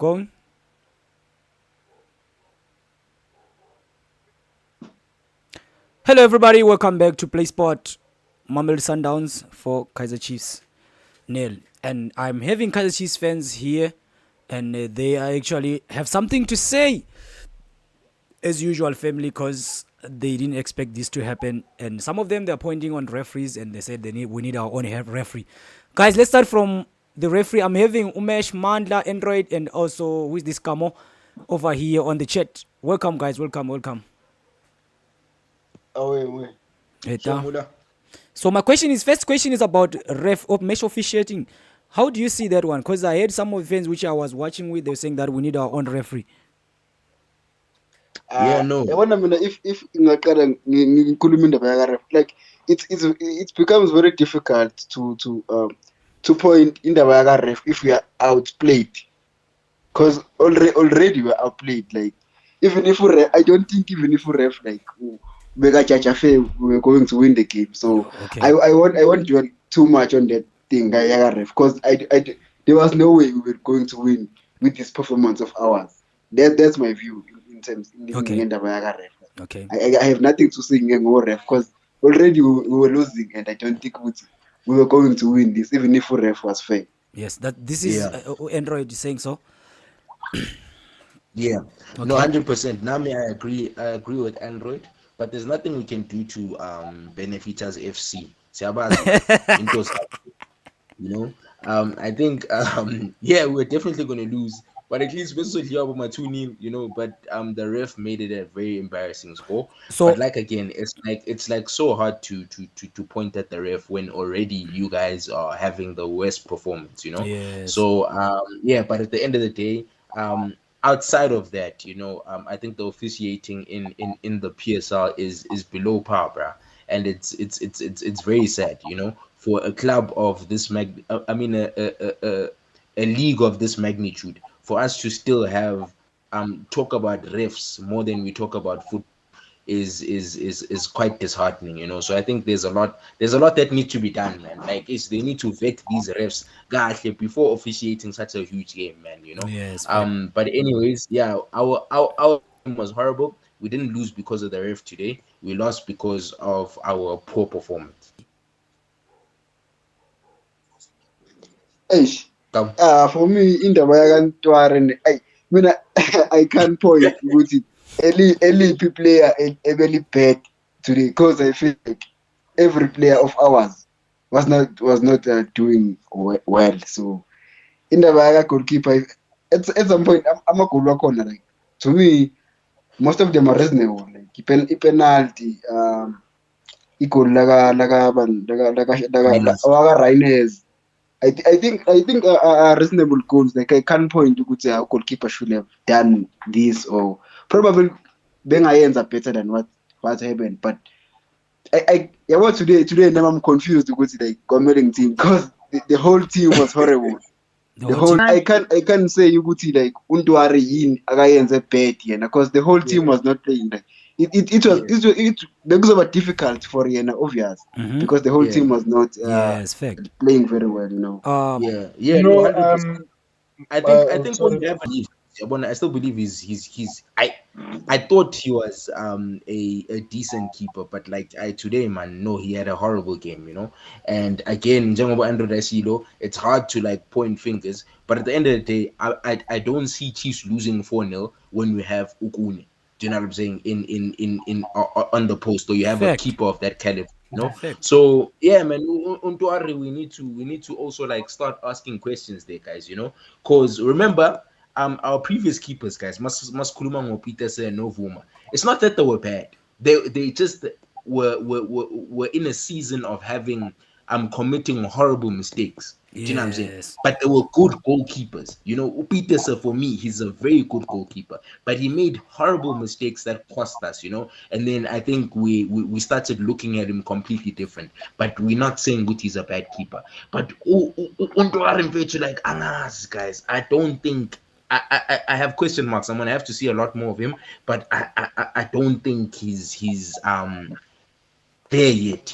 going. Hello, everybody. Welcome back to Play Sport. Mamelodi Sundowns for Kaizer Chiefs nil, and I'm having Kaizer Chiefs fans here, and they actually have something to say, as usual, family, because they didn't expect this to happen, and some of them they're pointing on referees, and they said we need our own referee. Guys, let's start from the referee. I'm having Umesh, Mandla, Android, and also with this Kamo over here on the chat. Welcome, guys. Welcome. Oui. Eta. So my first question is about mesh officiating. How do you see that one? Because I heard some of the fans which I was watching with, they were saying that we need our own referee. No. Yabona mina if ngaqala ngikhuluma indaba yaka-ref, like it becomes very difficult to point indaba yaka-ref if we are outplayed, because already we are outplayed. Like even if I don't think even if we ref like mega judge fair, we were going to win the game. So Okay. I won't dwell too much on that thing yaka-ref, because there was no way we were going to win with this performance of ours. That's my view in terms Okay. ref. Okay. I have nothing to say about ref, because already we were losing, and I don't think we were going to win this even if ref was fair. Yes, this is Android is saying so. Yeah, Okay. no, 100%. Nami, I agree with Android, but there's nothing we can do to benefit us FC. You know, I think we're definitely gonna lose, but at least we're so here about my 2-0, you know. But the ref made it a very embarrassing score. So But like again, it's like so hard to point at the ref when already you guys are having the worst performance, you know. yes. So but at the end of the day, outside of that, you know, I think the officiating in the PSL is below par, bruh. And it's very sad, you know, for a club of this a league of this magnitude, for us to still have talk about refs more than we talk about football is quite disheartening, you know. So I think there's a lot that needs to be done, man. Like they need to vet these refs gahle before officiating such a huge game, man, you know. Yes. But anyways, yeah, our game was horrible. We didn't lose because of the ref today. We lost because of our poor performance. For me indaba yakantware mina I can't point ukuthi eliphi player ebeli bad today, because I feel like every player of ours was not doing well. So indaba yaka goalkeeper, at some point amagoli wakhona, like to me most of them are reasonable, like penalty, igoli laka Rhiners. I think are reasonable goals. Like I can't point to say our goalkeeper should have done this, or probably bengayenza better than what happened. But today now I'm confused to go to the Gomeling team, because the whole team was horrible. I can't say you could see like Untuare in against a bad, because the whole team was not playing. Like it was because of a difficult for Yena, obvious, because the whole team was not playing very well, you know. I think I still believe he's I thought he was a decent keeper, but like today, man, no, he had a horrible game, you know. And again, njengoba Andrew Dasilo, it's hard to like point fingers, but at the end of the day, I don't see Chiefs losing 4-0 when we have Ukune. Do you know what I'm saying? In on the post, or you have a keeper of that caliber. No, so yeah, man. Untuari, we need to also like start asking questions there, guys. You know, because remember, our previous keepers, guys, Maskuluma, Peterson, and Novuma. It's not that they were bad. They just were in a season of having committing horrible mistakes. Do you know what I'm saying? But they were good goalkeepers. You know, Peterson, for me, he's a very good goalkeeper, but he made horrible mistakes that cost us, you know. And then I think we started looking at him completely different. But we're not saying that he's a bad keeper. But like Anas, guys, I don't think I have question marks. I'm gonna have to see a lot more of him, but I don't think he's there yet,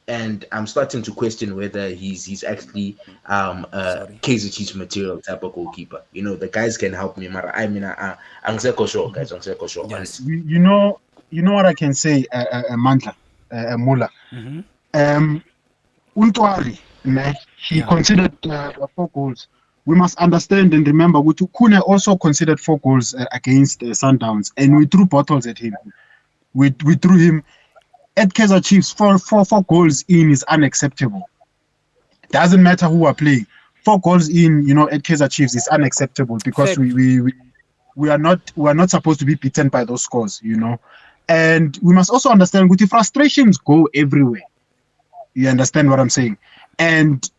and I'm starting to question whether he's actually Sorry. Kaizer Chiefs material type of goalkeeper. The guys can help me, Mara. I mean, I'm sure, guys. I'm sure, Yes. honestly. You know what I can say, Mandla, Mula. Mm-hmm. Untwari, he Yeah. considered 4 goals. We must understand and remember, Kune also considered 4 goals against Sundowns, and we threw bottles at him. We threw him at Kaizer Chiefs. Four goals in is unacceptable. Doesn't matter who are playing. 4 goals in, at Kaizer Chiefs is unacceptable because Fact. we are not supposed to be beaten by those scores, And we must also understand that frustrations go everywhere. You understand what I'm saying? And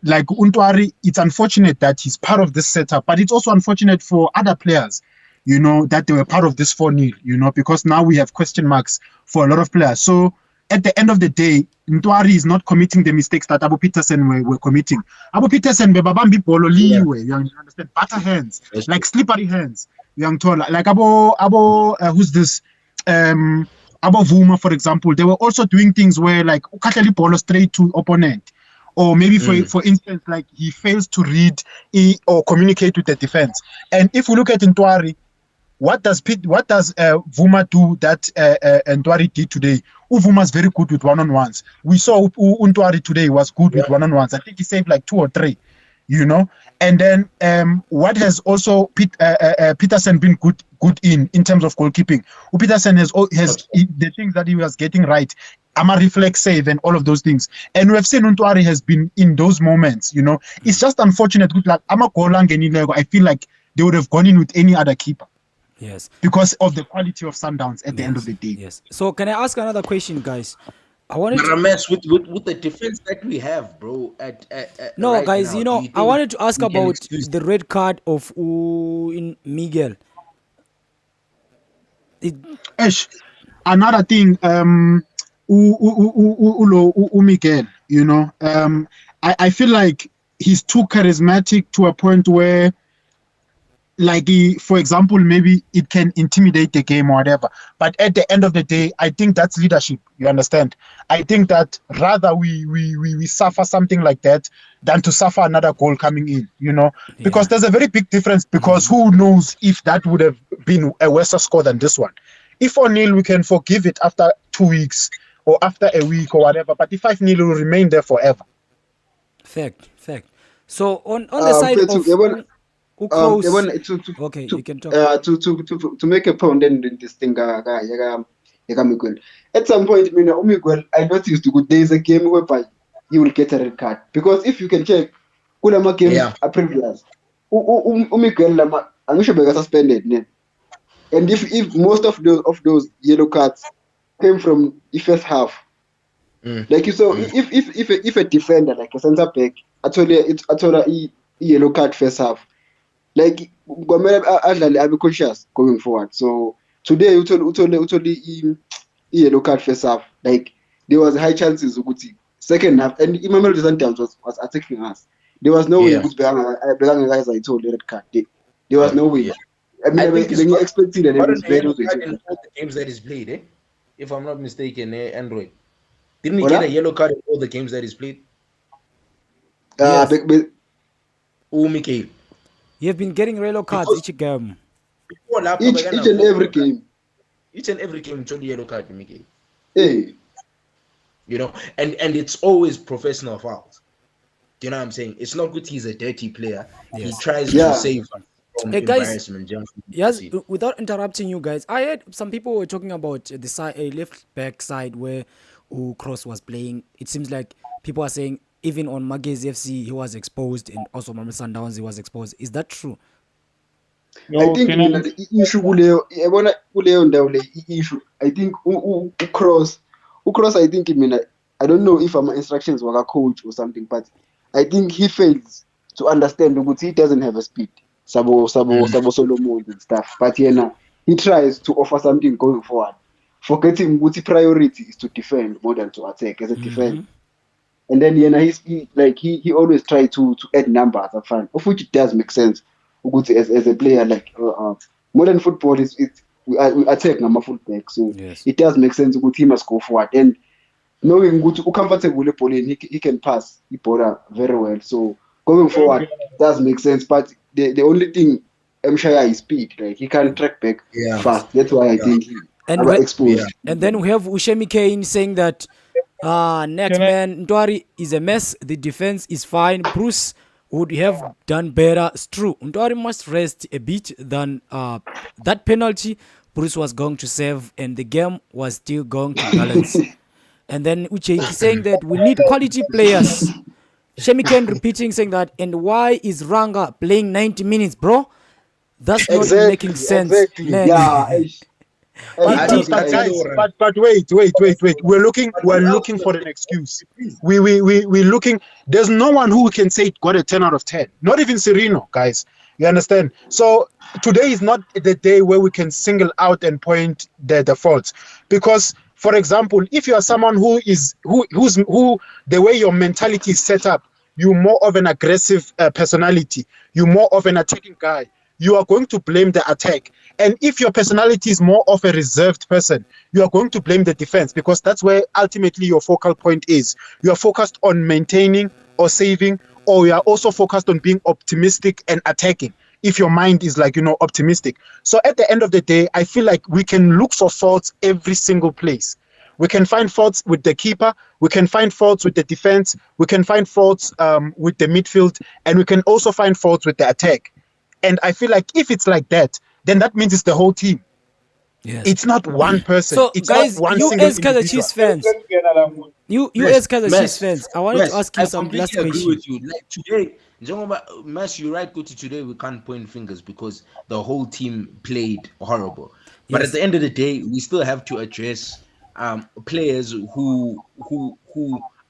like Untwari, it's unfortunate that he's part of this setup, but it's also unfortunate for other players, that they were part of this 4-0, because now we have question marks for a lot of players. So at the end of the day, Ntwari is not committing the mistakes that Abu Peterson were committing. Abu Peterson, Bebabambi Polo Liwe, you understand? Butter hands, like slippery hands. Like who's this? Abo Vuma, for example, they were also doing things where like Ukatali Polo straight to opponent. Or maybe for instance, like he fails to read or communicate with the defense. And if we look at Ntwari, what does Vuma do that Ntwari did today? Vuma is very good with one-on-ones. We saw Ntwari today was good with one-on-ones. I think he saved like 2 or 3, And then what has also Peterson been good in terms of goalkeeping? Peterson has the things that he was getting right. Ama reflex save and all of those things. And we have seen Ntwari has been in those moments, It's just unfortunate. Like Ama I feel like they would have gone in with any other keeper. Yes. Because of the quality of Sundowns at the end of the day. Yes. So can I ask another question, guys? I wanted But to... a mess with the defense that we have, bro. No, right guys, now, do you I think wanted to ask we can about excuse the red card of Miguel. Another thing, Miguel, I feel like he's too charismatic to a point where, like, for example, maybe it can intimidate the game or whatever. But at the end of the day, I think that's leadership. You understand? I think that rather we suffer something like that than to suffer another goal coming in, because there's a very big difference, because who knows if that would have been a worse score than this one. If 4-0, we can forgive it after 2 weeks or after a week or whatever, but if 5-0 will remain there forever. Fact. So on the side of... Okay, you can talk. To make a point then this thing Miguel. At some point, Miguel, I noticed there's a game whereby you will get a red card, because if you can check, Kulama games are previous. Miguel Lama, I'm sure be suspended. And if most of those yellow cards came from the first half, like you saw, if a defender like a centre back actually a yellow card first half. Like I'll be conscious going forward. So today utoli yellow card first half. Like there was high chances Uguti second half, and Mamelodi Sundowns was attacking us. There was no way Uguti guys I told the red card. There was no way. I mean, when you expecting that in all the games that he's played, if I'm not mistaken, Android. Didn't he get a yellow card in all the games that he's played? Mikael. You've been getting yellow cards each game. Each and every game. Each and every game, it's only yellow card, Mikael. Hey. And it's always professional fouls. Do you know what I'm saying? It's not good he's a dirty player. Yes. He tries to save from embarrassment. Guys, yes, without interrupting you guys, I heard some people were talking about the side, left back side where Kroos was playing. It seems like people are saying even on Magezi FC he was exposed, and also Mamelodi Sundowns he was exposed. Is that true? I think the issue I think Kroos I think I don't know if my instructions were a coach or something, but I think he fails to understand that he doesn't have a speed. Sabo Solomon and stuff. But he tries to offer something going forward. Forgetting what priority is to defend more than to attack as a defense. And then he always tries to add numbers of which it does make sense. As a player, like modern football is we attack ngama-fullback. So Yes. it does make sense ukuthi he must go forward. And knowing ukuthi ucomfortable ebholeni, he can pass ibhola very well. So going forward does make sense. But the only thing Mshaya is speed. Like he can track back fast. That's why I think he And was exposed. and then we have Ushemi Kane saying that next man Ntwari is a mess. The defense is fine. Bruce would have done better. It's true. Ntwari must rest a bit than that penalty Bruce was going to save, and the game was still going to balance. And then Ucheiki saying that we need quality players. Shemi Kane repeating saying that, and why is Ranga playing 90 minutes, bro? That's not making sense. Man. Yeah. But wait. We're looking for an excuse. We're looking. There's no one who can say it got a 10 out of 10. Not even Serino, guys. You understand? So today is not the day where we can single out and point the faults. Because, for example, if you are someone who the way your mentality is set up, you're more of an aggressive personality. You're more of an attacking guy. You are going to blame the attack. And if your personality is more of a reserved person, you are going to blame the defense, because that's where ultimately your focal point is. You are focused on maintaining or saving, or you are also focused on being optimistic and attacking, if your mind is optimistic. So at the end of the day, I feel like we can look for faults every single place. We can find faults with the keeper. We can find faults with the defense. We can find faults with the midfield. And we can also find faults with the attack. And I feel like if it's like that, then that means it's the whole team. Yes. It's not one person. So, it's guys, not one you single as Kaizer Chiefs fans, you as Kaizer Chiefs fans, I wanted to ask you some last agree question. with you. Like today, Mas, you're right, Kuti, today we can't point fingers because the whole team played horrible. But Yes. at the end of the day, we still have to address players who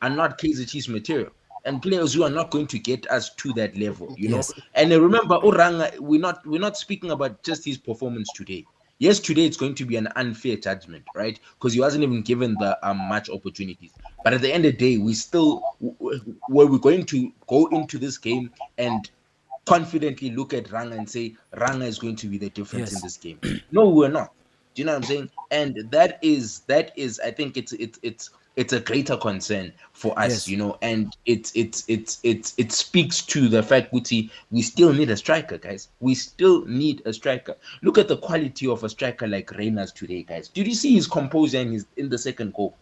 are not Kaizer Chiefs material, and players who are not going to get us to that level, you know. Yes. And remember, Oranga, we're not speaking about just his performance today. Yes, today it's going to be an unfair judgment, right? Because he wasn't even given the much opportunities. But at the end of the day, we still were we going to go into this game and confidently look at Ranga and say Ranga is going to be the difference Yes. in this game. No, we're not. Do you know what I'm saying? And that is I think it's a greater concern for us, Yes. you know, and it speaks to the fact that we still need a striker, guys. We still need a striker. Look at the quality of a striker like Reyners today, guys. Did you see his composure in the second goal?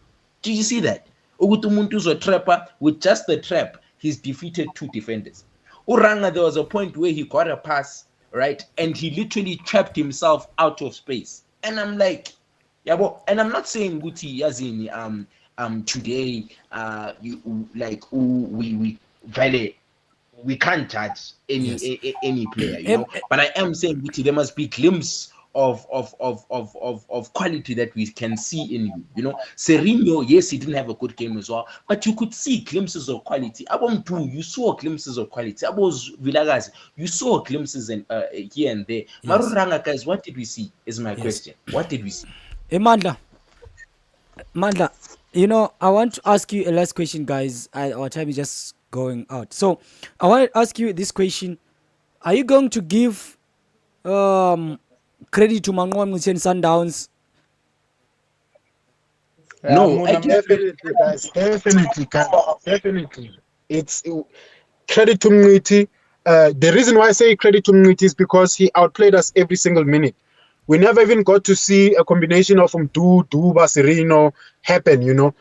Did you see that? Ugutumuntu's a trapper. With just the trap, he's defeated 2 defenders. Uranga, there was a point where he got a pass, right? And he literally trapped himself out of space. And I'm like, yeah, but, and I'm not saying Guti Yazini, today, we can't judge any player, you know. But I am saying Guti, there must be glimpse of quality that we can see in you, you know. Serino, yes, he didn't have a good game as well, but you could see glimpses of quality. Abom, you saw glimpses of quality. Abos Villagaz, you saw glimpses in here and there. Yes. Maruranga, guys, what did we see? Is my question. What did we see? Mandla, you know, I want to ask you a last question, guys. Our time is just going out. So I want to ask you this question. Are you going to give credit to Mamelodi Sundowns? No, I give Definitely, guys. Definitely. It's credit to Mngiti. The reason why I say credit to Mngiti is because he outplayed us every single minute. We never even got to see a combination of Duba, Serino happen, you know.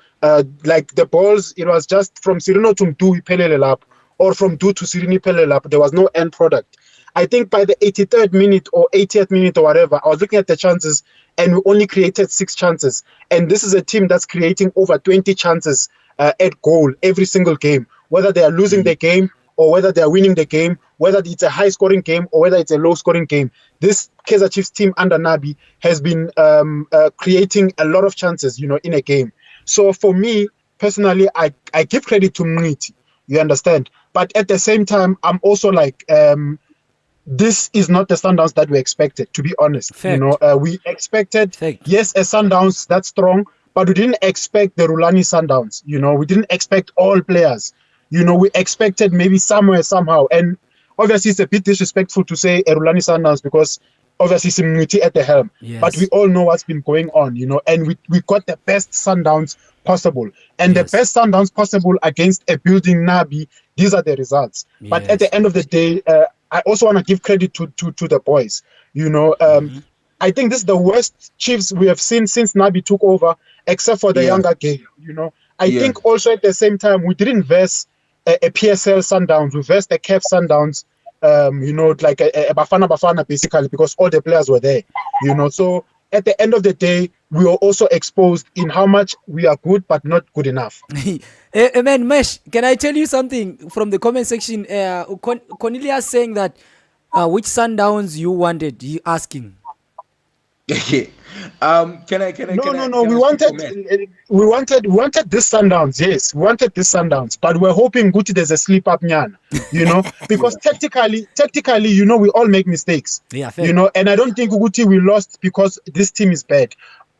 Like the balls, it was just from Serino to Mdu Pelelelap, or from Du to Sirini Pelelap. There was no end product. I think by the 83rd minute or 80th minute or whatever, I was looking at the chances and we only created 6 chances. And this is a team that's creating over 20 chances at goal every single game, whether they are losing the game or whether they are winning the game, whether it's a high-scoring game or whether it's a low-scoring game. This Kaizer Chiefs team under Nabi has been creating a lot of chances, you know, in a game. So for me, personally, I give credit to Mngiti, you understand? But at the same time, I'm also like... this is not the Sundowns that we expected, to be honest. Fact. You know, we expected, yes, a Sundowns that's strong, but we didn't expect the Rulani Sundowns. You know, we didn't expect all players. You know, we expected maybe somewhere, somehow. And obviously, it's a bit disrespectful to say a Rulani Sundowns because obviously Simniti at the helm. Yes. But we all know what's been going on, and we got the best Sundowns possible. And Yes. the best Sundowns possible against a building Nabi, these are the results. But at the end of the day, I also want to give credit to the boys. I think this is the worst Chiefs we have seen since Nabi took over, except for the younger game. I think also at the same time we didn't verse a PSL Sundowns, we versed a CAF Sundowns. Like a Bafana basically, because all the players were there. So at the end of the day, we were also exposed in how much we are good but not good enough. Man, Mesh, can I tell you something from the comment section? Cornelius saying that which Sundowns you wanted? You asking? No. We wanted this Sundowns. Yes, we wanted this Sundowns, but we're hoping Gucci there's a slip up, nyan. Because tactically, we all make mistakes. Yeah, fair. And I don't think Gucci we lost because this team is bad.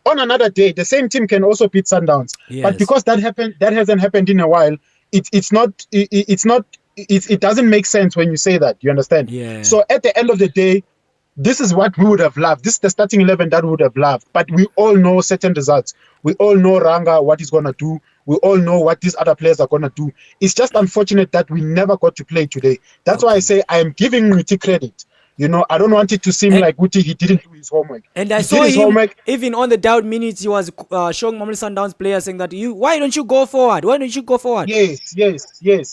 On another day, the same team can also beat Sundowns, but because that hasn't happened in a while, it doesn't make sense when you say that. You understand? Yeah. So at the end of the day, this is what we would have loved. This is the starting 11 that we would have loved. But we all know certain results. We all know Ranga, what he's going to do. We all know what these other players are going to do. It's just unfortunate that we never got to play today. That's why I say I am giving Nguti credit. I don't want it to seem like Nguti, he didn't do his homework. And I saw him, even on the doubt minutes, he was showing Mamelodi Sundowns players saying that, why don't you go forward? Why don't you go forward? Yes. Yeah, no, you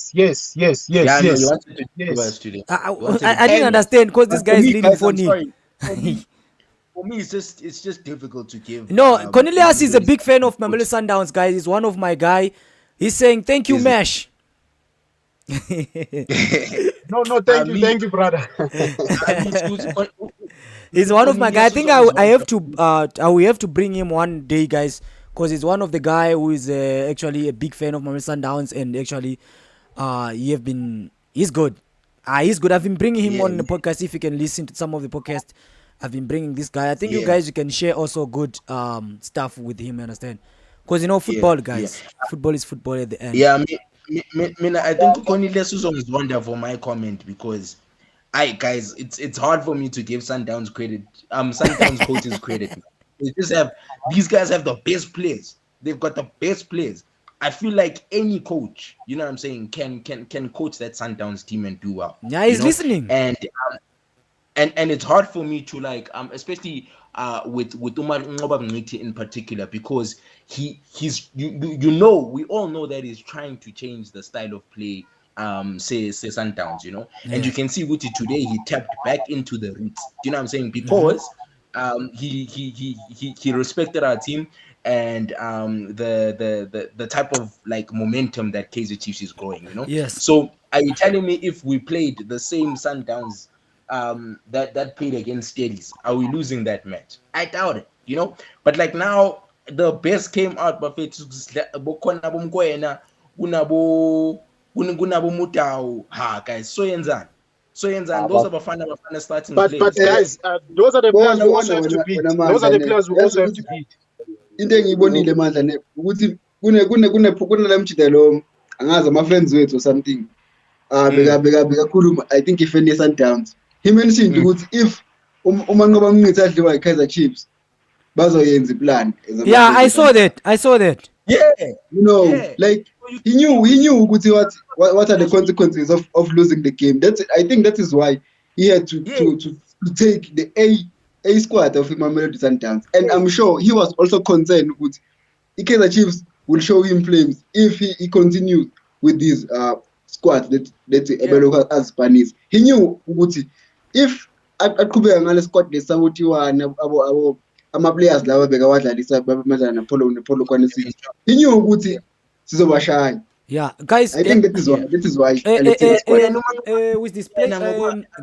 wanted to Yes. us today. I didn't understand because this guy is leading for me. For me, it's just difficult to give. No, Cornelius is a big fan of Mamelodi Sundowns, guys. He's one of my guy. He's saying, thank you, Mesh. No, thank you, brother. He's one of my guys. I think I will have to bring him one day, guys, because he's one of the guy who is actually a big fan of Mamelodi Sundowns, and actually, he's good. He's good. I've been bringing him on the podcast. If you can listen to some of the podcast, I've been bringing this guy. I think you guys, you can share also good stuff with him. You understand? Because football, guys. Football is football at the end. Yeah, I think Cornelius Suzong is wonder for my comment, because guys, it's hard for me to give Sundowns credit. Sundowns coaches credit. These guys have the best players. They've got the best players. I feel like any coach, you know what I'm saying, can coach that Sundowns team and do well. Yeah, he's listening. And it's hard for me to especially with Umar Ngoba Mngiti in particular, because he's we all know that he's trying to change the style of play, say Sundowns, and you can see Wuti today he tapped back into the roots. Do you know what I'm saying? Because he respected our team and the type of momentum that Kaizer Chiefs is growing, Yes. So are you telling me if we played the same Sundowns that played against Steadies, are we losing that match? I doubt it, But now the best came out, but guys, so those are Bafana starting players. But guys, those are the players we also have to beat. Those are the players we also have to beat. Into engiyibonile manje ukuthi kunala mchidelo angazi ama friends wethu or something bekakhuluma, I think if any Sundowns he mentioned ukuthi if umanqoba Mngqithi adliwa iKaizer Chiefs bazoyenza iplan. Yeah, I saw that. Yeah, like he knew ukuthi what are the consequences of losing the game. I think that is why he had to take the A squad of Mamelodi Sundowns, and I'm sure he was also concerned with Kaizer Chiefs will show him flames if he continues with this squad that as Spanish. He knew ukuthi if aqhubeka ngale squad lesawuthiwana ama players laba bekawadlalisa bamadlala nepolo kwanisini, he knew ukuthi sizobashaya. Yeah, guys. I think that is why. With this play,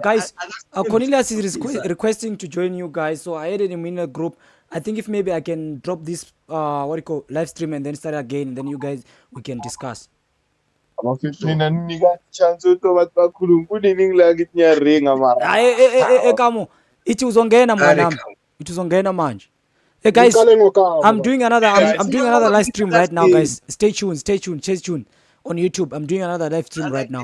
guys, Cornelius is requesting to join you guys, so I added him in a group. I think if maybe I can drop this live stream and then start again, and then you guys we can discuss. Kamo, it uzongena mwanam. It uzongena manje. Hey guys, I'm doing another live stream right now, guys. Stay tuned on YouTube. I'm doing another live stream right now.